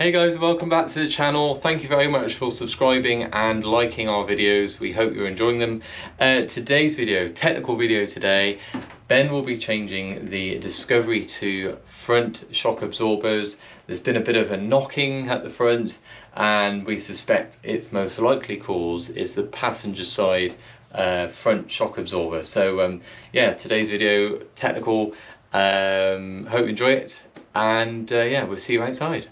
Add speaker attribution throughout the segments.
Speaker 1: Hey guys, welcome back to the channel. Thank you very much for subscribing and liking our videos. We hope you're enjoying them. Today's video, technical video today, Ben will be changing the Discovery to front shock absorbers. There's been a bit of a knocking at the front and we suspect its most likely cause is the passenger side front shock absorber. So yeah, today's video, technical. Hope you enjoy it, and yeah, we'll see you outside.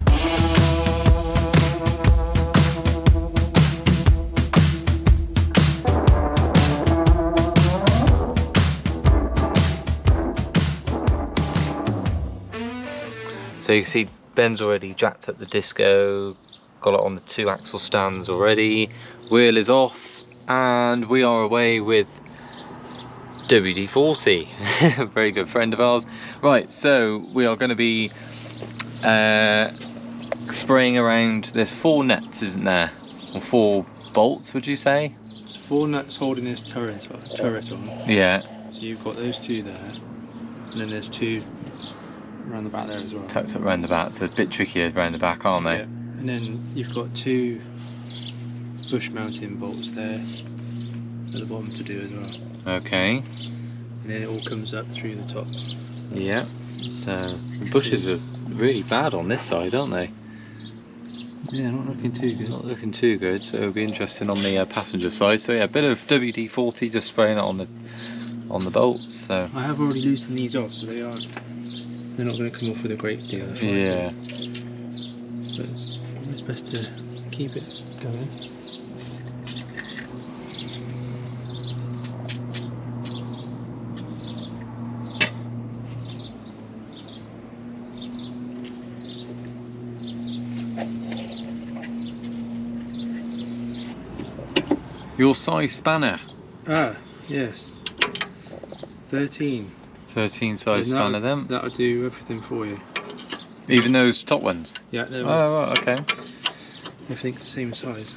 Speaker 1: So you see Ben's already jacked up the disco, got it on the 2 axle stands already, wheel is off, and we are away with WD-40, a very good friend of ours. Right, so we are going to be spraying around. There's 4 nuts, isn't there? Or 4 bolts, would you say?
Speaker 2: There's 4 nuts holding this turret on.
Speaker 1: Yeah.
Speaker 2: So you've got those 2 there, and then there's 2 around the back there as well.
Speaker 1: Tucked up around the back, so it's a bit trickier around the back, aren't they?
Speaker 2: Yeah. And then you've got 2 bush mounting bolts there at the bottom to do as well.
Speaker 1: Okay.
Speaker 2: And then it all comes up through the top.
Speaker 1: Yeah. So the bushes are really bad on this side, aren't they?
Speaker 2: Yeah, not looking too good.
Speaker 1: Not looking too good, so it'll be interesting on the passenger side. So yeah, a bit of WD-40, just spraying it on the bolts. So
Speaker 2: I have already loosened these off, so they're not going to come off with a great deal.
Speaker 1: Yeah.
Speaker 2: But it's best to keep it going.
Speaker 1: Your size spanner?
Speaker 2: Ah, yes. 13.
Speaker 1: 13 size spanner then?
Speaker 2: That'll do everything for you.
Speaker 1: Even those top ones?
Speaker 2: Yeah, they're
Speaker 1: oh, right, okay.
Speaker 2: everything's the same size.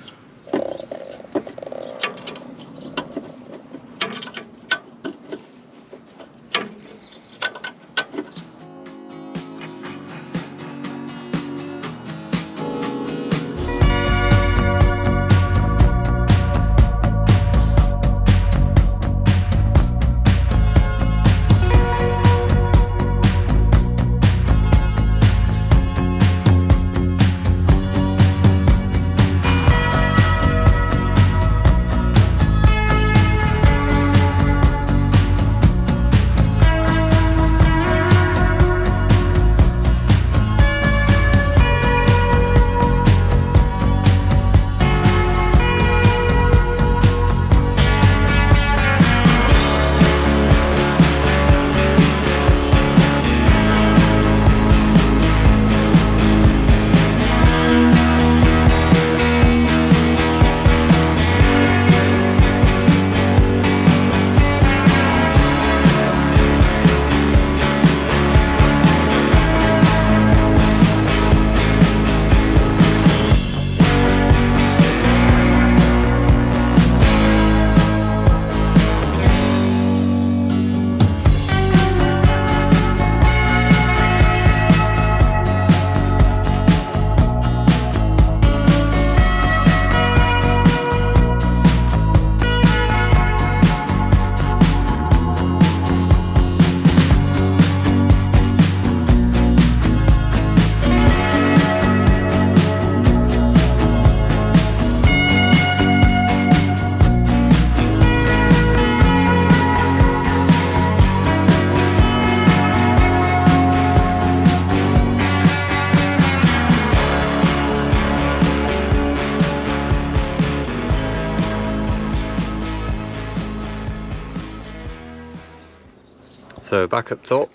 Speaker 1: So back up top,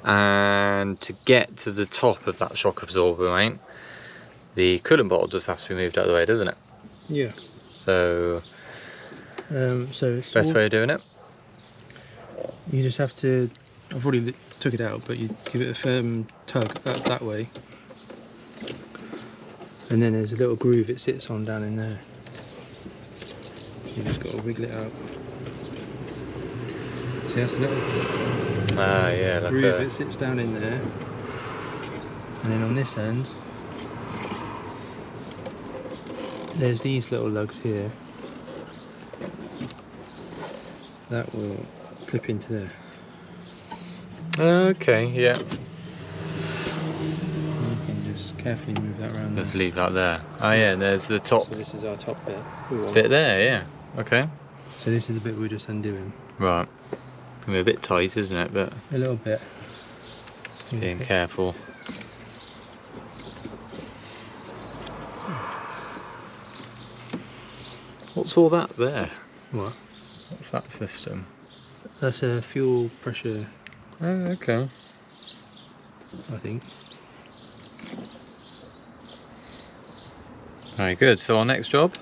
Speaker 1: and to get to the top of that shock absorber, right, the coolant bottle just has to be moved out of the way, doesn't it?
Speaker 2: Yeah.
Speaker 1: So,
Speaker 2: it's
Speaker 1: best way of doing it?
Speaker 2: You just have to, I've already took it out, but you give it a firm tug up that way. And then there's a little groove it sits on down in there. You just got to wiggle it out. See, that's a little
Speaker 1: yeah, like
Speaker 2: groove it sits down in there. And then on this end, there's these little lugs here that will clip into there.
Speaker 1: Okay, yeah.
Speaker 2: And you can just carefully move that around.
Speaker 1: Just leave that there. Oh yeah, and there's the top
Speaker 2: So this is our top bit.
Speaker 1: bit there, yeah. Okay.
Speaker 2: So this is the bit we're just undoing.
Speaker 1: Right. Can be a bit tight, isn't it? But
Speaker 2: a little bit.
Speaker 1: being careful. What's all that there?
Speaker 2: What?
Speaker 1: What's that system?
Speaker 2: That's a fuel pressure.
Speaker 1: Oh, okay.
Speaker 2: I think.
Speaker 1: Very good. So our next job,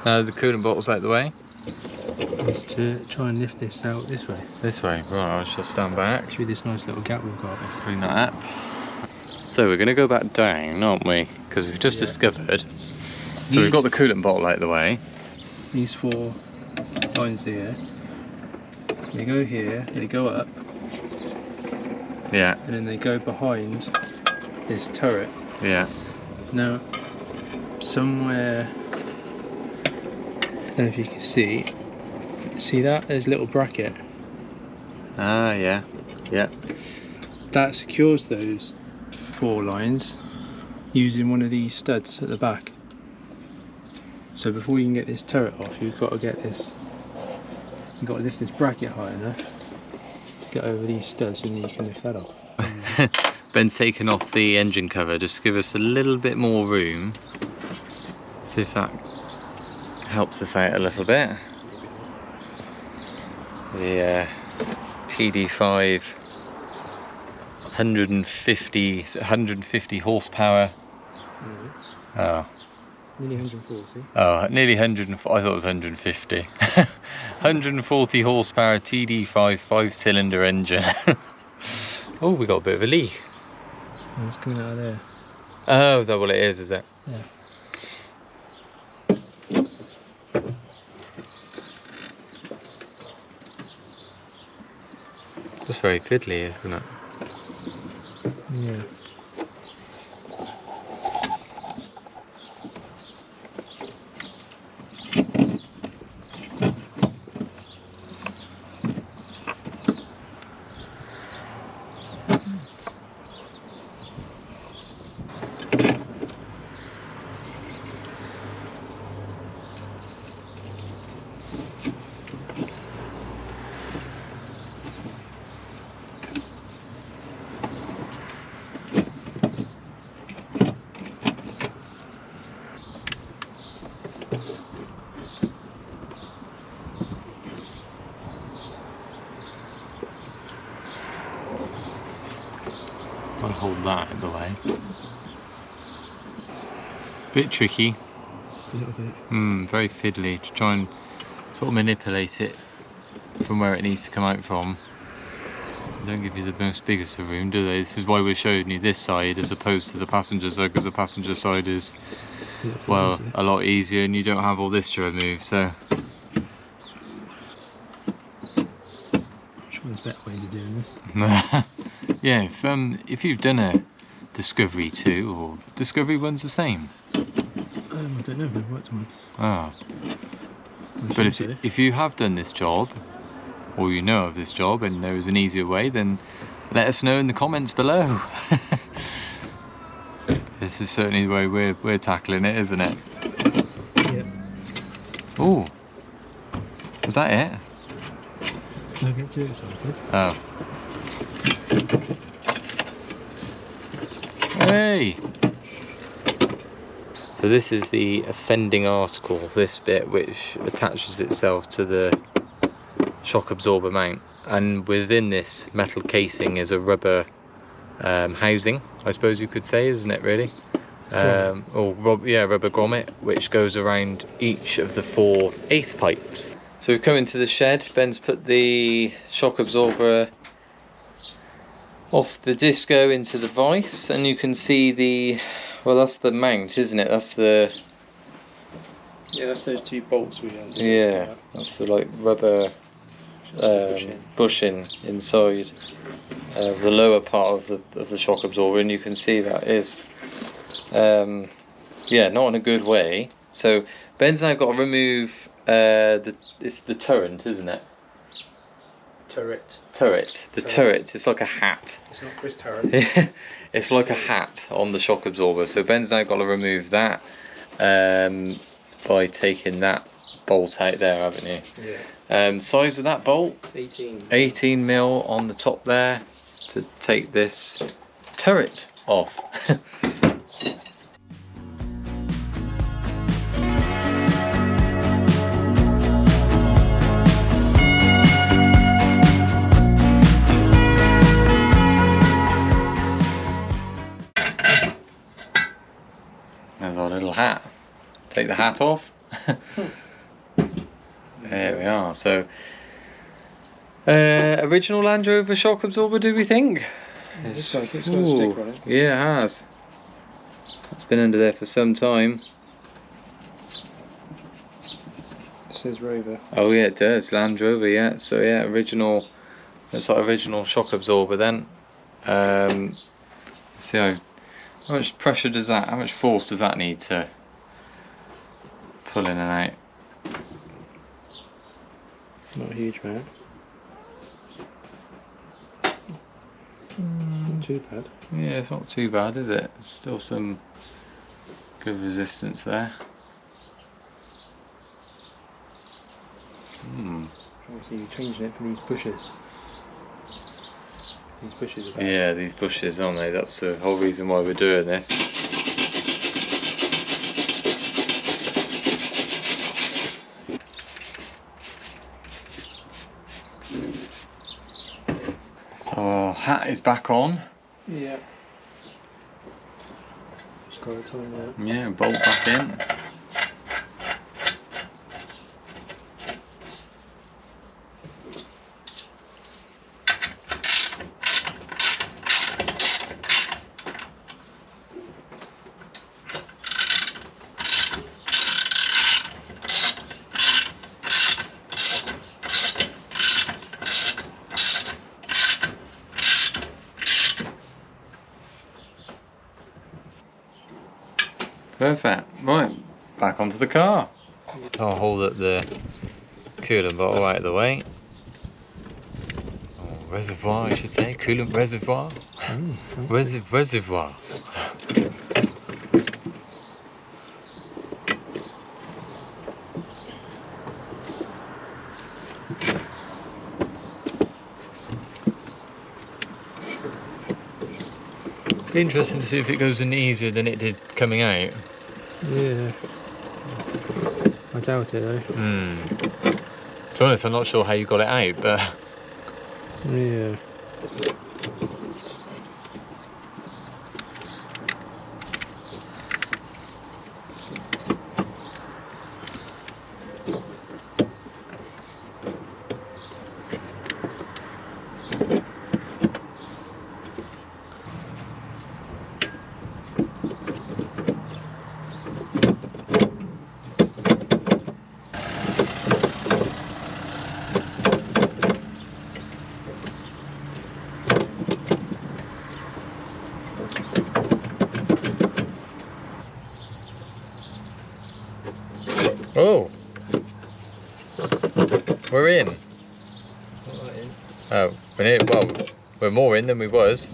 Speaker 1: now the coolant bottle's out the way.
Speaker 2: Is to try and lift this out this way.
Speaker 1: This way, right, I shall stand back.
Speaker 2: Through this nice little gap we've got.
Speaker 1: Let's bring that up. So we're going to go back down, aren't we? Because we've just discovered. So we've got the coolant bottle out the way.
Speaker 2: These 4 lines here, they go here, they go up.
Speaker 1: Yeah.
Speaker 2: And then they go behind this turret.
Speaker 1: Yeah.
Speaker 2: Now, somewhere, I don't know if you can see that? There's a little bracket.
Speaker 1: Ah, yeah. Yeah.
Speaker 2: That secures those 4 lines using one of these studs at the back. So before you can get this turret off, you've got to get this, you've got to lift this bracket high enough to get over these studs, and then you can lift that off.
Speaker 1: Ben's taken off the engine cover just to give us a little bit more room. See if that helps us out a little bit. The TD5 150 horsepower. Oh.
Speaker 2: Nearly 140.
Speaker 1: Oh, nearly 100. I thought it was 150. 140 horsepower TD5 5-cylinder engine. Oh, we got a bit of a leak.
Speaker 2: Oh, it's coming out of there.
Speaker 1: Oh, is that what it is it?
Speaker 2: Yeah.
Speaker 1: Just very fiddly, isn't it?
Speaker 2: Yeah.
Speaker 1: I'll hold that out of the way. Bit tricky.
Speaker 2: Just a little bit.
Speaker 1: Very fiddly to try and sort of manipulate it from where it needs to come out from. They don't give you the most biggest of room, do they? This is why we're showing you this side as opposed to the passenger side, because the passenger side is, well, a lot easier and you don't have all this to remove, so.
Speaker 2: I'm sure there's better ways of doing this.
Speaker 1: Yeah, if you've done a Discovery 2 or Discovery 1's the same.
Speaker 2: I don't know, I've never worked on one.
Speaker 1: Ah. But if you have done this job, or you know of this job and there is an easier way, then let us know in the comments below. This is certainly the way we're tackling it, isn't it?
Speaker 2: Yeah.
Speaker 1: Oh, was that it?
Speaker 2: Don't get too excited.
Speaker 1: Oh. Hey! So this is the offending article, this bit, which attaches itself to the shock absorber mount, and within this metal casing is a rubber housing, I suppose you could say, isn't it really? Rubber grommet, which goes around each of the 4 ace pipes. So we've come into the shed. Ben's put the shock absorber off the disco into the vise, and you can see the, well, that's the mount, isn't it? That's the,
Speaker 2: yeah, that's those 2 bolts we had.
Speaker 1: yeah, that's the like rubber bushing inside the lower part of the shock absorber, and you can see that is yeah, not in a good way. So Ben's now got to remove it's the turret, isn't it?
Speaker 2: Turret.
Speaker 1: The turret. It's like a hat.
Speaker 2: It's not Chris Turret.
Speaker 1: It's like a hat on the shock absorber. So Ben's now got to remove that by taking that bolt out there, haven't you?
Speaker 2: Yeah.
Speaker 1: Size of that bolt? 18 mil on the top there to take this turret off. There's our little hat. Take the hat off. There we are. So, original Land Rover shock absorber, do we think?
Speaker 2: It's got a sticker on it.
Speaker 1: Yeah, it has. It's been under there for some time.
Speaker 2: It says Rover.
Speaker 1: Oh yeah, it does. Land Rover, yeah. So yeah, original. It's like original shock absorber then. Let's see how much pressure does that? How much force does that need to pull in and out?
Speaker 2: Not a huge amount. Not too bad.
Speaker 1: Yeah, it's not too bad, is it? There's still some good resistance there.
Speaker 2: Obviously you're changing it for these bushes. These bushes are bad.
Speaker 1: Yeah, these bushes, aren't they? That's the whole reason why we're doing this. So our hat is back on.
Speaker 2: Yeah. Just got to tighten it.
Speaker 1: Yeah, bolt back in. Perfect. Right, back onto the car. I'll hold up the coolant bottle out of the way. Oh, reservoir, I should say. Coolant reservoir. Reservoir. Interesting to see if it goes in easier than it did coming out.
Speaker 2: Yeah. I doubt it though.
Speaker 1: To be honest, I'm not sure how you got it out, but...
Speaker 2: Yeah.
Speaker 1: Oh! We're in. Oh, we're in. Well, we're more in than we was.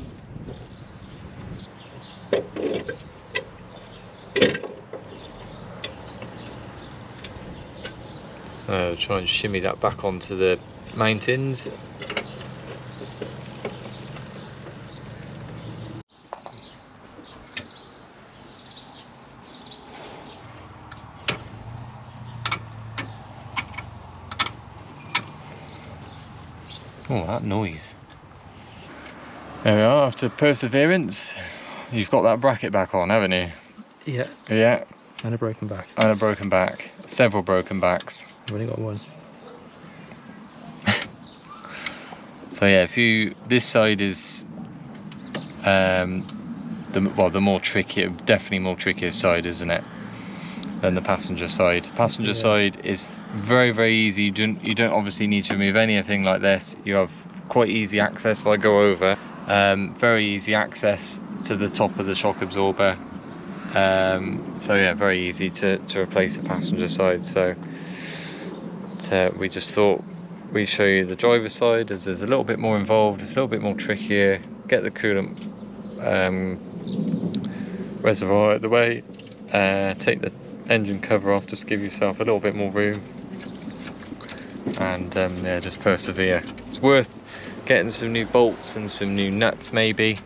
Speaker 1: So try and shimmy that back onto the mountains. Oh, that noise. There we are, after perseverance, you've got that bracket back on, haven't you?
Speaker 2: Yeah.
Speaker 1: Yeah.
Speaker 2: And a broken back.
Speaker 1: And a broken back. Several broken backs.
Speaker 2: I've only got one.
Speaker 1: So yeah, this side is the more trickier, definitely more trickier side, isn't it, than the passenger side. Passenger side is very, very easy. You don't obviously need to remove anything like this. You have quite easy access if I go over. Very easy access to the top of the shock absorber. So yeah, very easy to replace the passenger side. So we just thought we'd show you the driver's side, as there's a little bit more involved, it's a little bit more trickier. Get the coolant reservoir out of the way, take the engine cover off, just give yourself a little bit more room, and yeah, just persevere. It's worth getting some new bolts and some new nuts maybe,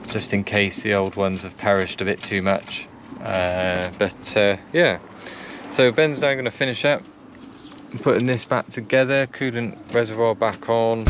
Speaker 1: just in case the old ones have perished a bit too much. Yeah, so Ben's now going to finish up putting this back together, coolant reservoir back on.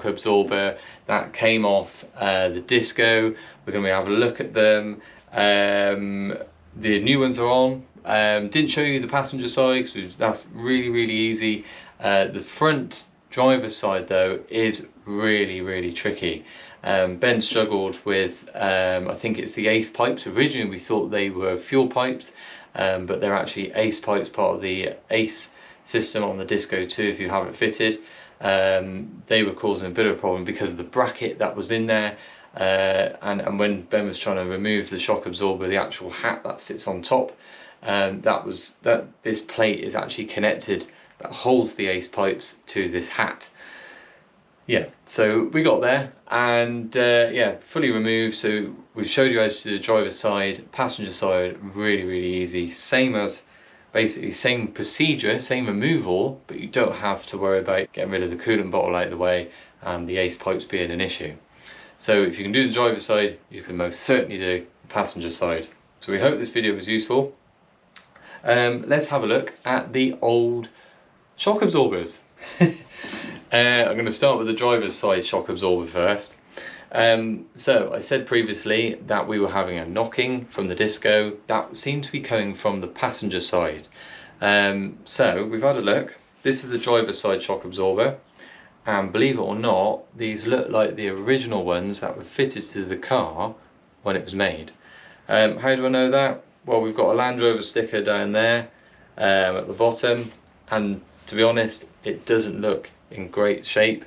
Speaker 1: Absorber that came off the Disco. We're going to have a look at them. The new ones are on. Didn't show you the passenger side because that's really easy. The front driver's side though is really tricky. Ben struggled with I think it's the Ace pipes. Originally we thought they were fuel pipes, but they're actually Ace pipes, part of the Ace system on the Disco 2 if you have it fitted. They were causing a bit of a problem because of the bracket that was in there, and when Ben was trying to remove the shock absorber, the actual hat that sits on top, this plate is actually connected, that holds the Ace pipes to this hat. Yeah, so we got there, and yeah, fully removed. So we've showed you how to do the driver's side. Passenger side, really easy, basically same procedure, same removal, but you don't have to worry about getting rid of the coolant bottle out of the way and the Ace pipes being an issue. So if you can do the driver's side, you can most certainly do the passenger side. So we hope this video was useful. Let's have a look at the old shock absorbers. I'm going to start with the driver's side shock absorber first. So I said previously that we were having a knocking from the Disco. That seemed to be coming from the passenger side. So we've had a look. This is the driver's side shock absorber, and believe it or not, these look like the original ones that were fitted to the car when it was made. How do I know that? Well, we've got a Land Rover sticker down there at the bottom, and to be honest, it doesn't look in great shape.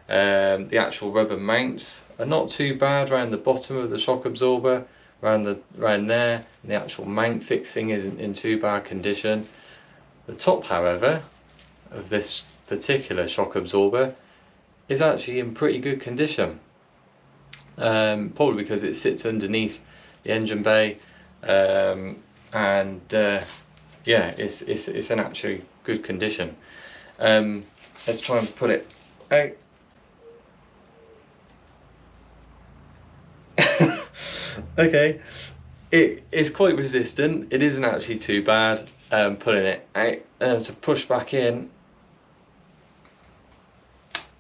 Speaker 1: The actual rubber mounts are not too bad around the bottom of the shock absorber, around there, and the actual mount fixing isn't in too bad condition. The top, however, of this particular shock absorber is actually in pretty good condition, probably because it sits underneath the engine bay, and yeah, it's in actually good condition. Let's try and put it out. Okay, it is quite resistant. It isn't actually too bad. Pulling it out and to push back in,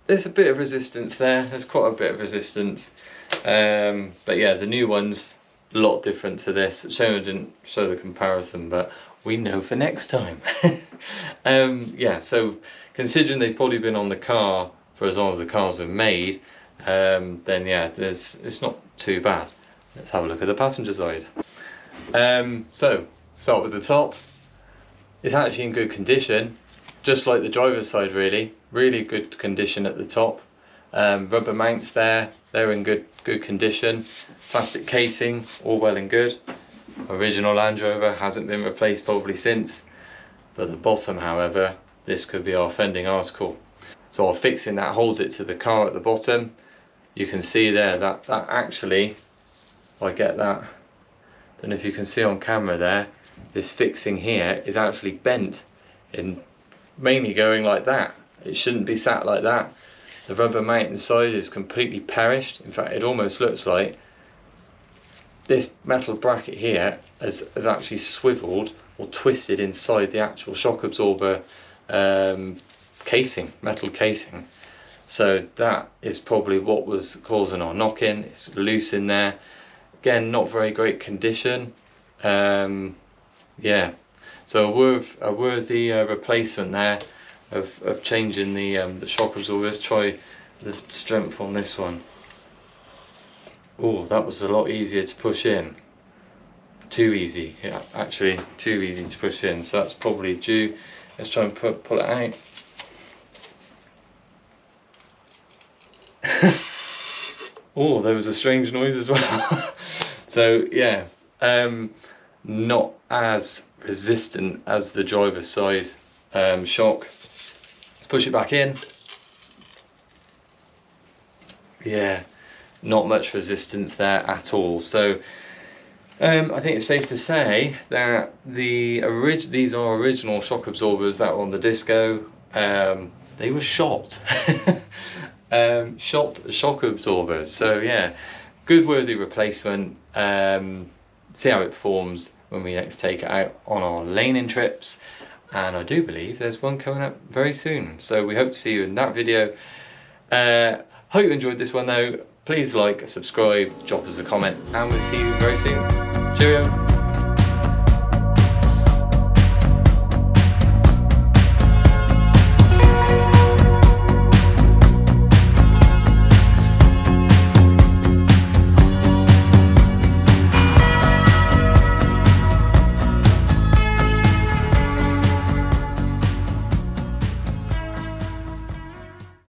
Speaker 1: there's a bit of resistance there. There's quite a bit of resistance, but yeah, the new one's a lot different to this. Shame I didn't show the comparison, but we know for next time. Yeah, so considering they've probably been on the car for as long as the car's been made, then yeah, it's not too bad. Let's have a look at the passenger side. So start with the top. It's actually in good condition, just like the driver's side really good condition at the top. Rubber mounts there, they're in good condition. Plastic casing, all well and good. Original Land Rover, hasn't been replaced probably since. but the bottom, however, this could be our fending article. So our fixing that holds it to the car at the bottom. You can see there that actually, if I get that, don't know if you can see on camera there, this fixing here is actually bent, in mainly going like that. It shouldn't be sat like that. The rubber mount inside is completely perished. In fact, it almost looks like this metal bracket here has actually swiveled or twisted inside the actual shock absorber casing, metal casing. So that is probably what was causing our knock-in. It's loose in there. Again, not very great condition. Yeah, so a worthy replacement there of changing the shock absorbers. Try the strength on this one. Oh, that was a lot easier to push in. Too easy, yeah, actually too easy to push in. So that's probably due. Let's try and pull it out. Oh, there was a strange noise as well. So yeah, not as resistant as the driver's side shock. Let's push it back in. Yeah, not much resistance there at all. So I think it's safe to say that these are original shock absorbers that were on the Disco. They were shot. Shot shock absorbers. So yeah, good worthy replacement. See how it performs when we next take it out on our laning trips, and I do believe there's one coming up very soon, so we hope to see you in that video. Hope you enjoyed this one though. Please like, subscribe, drop us a comment, and we'll see you very soon. Cheerio.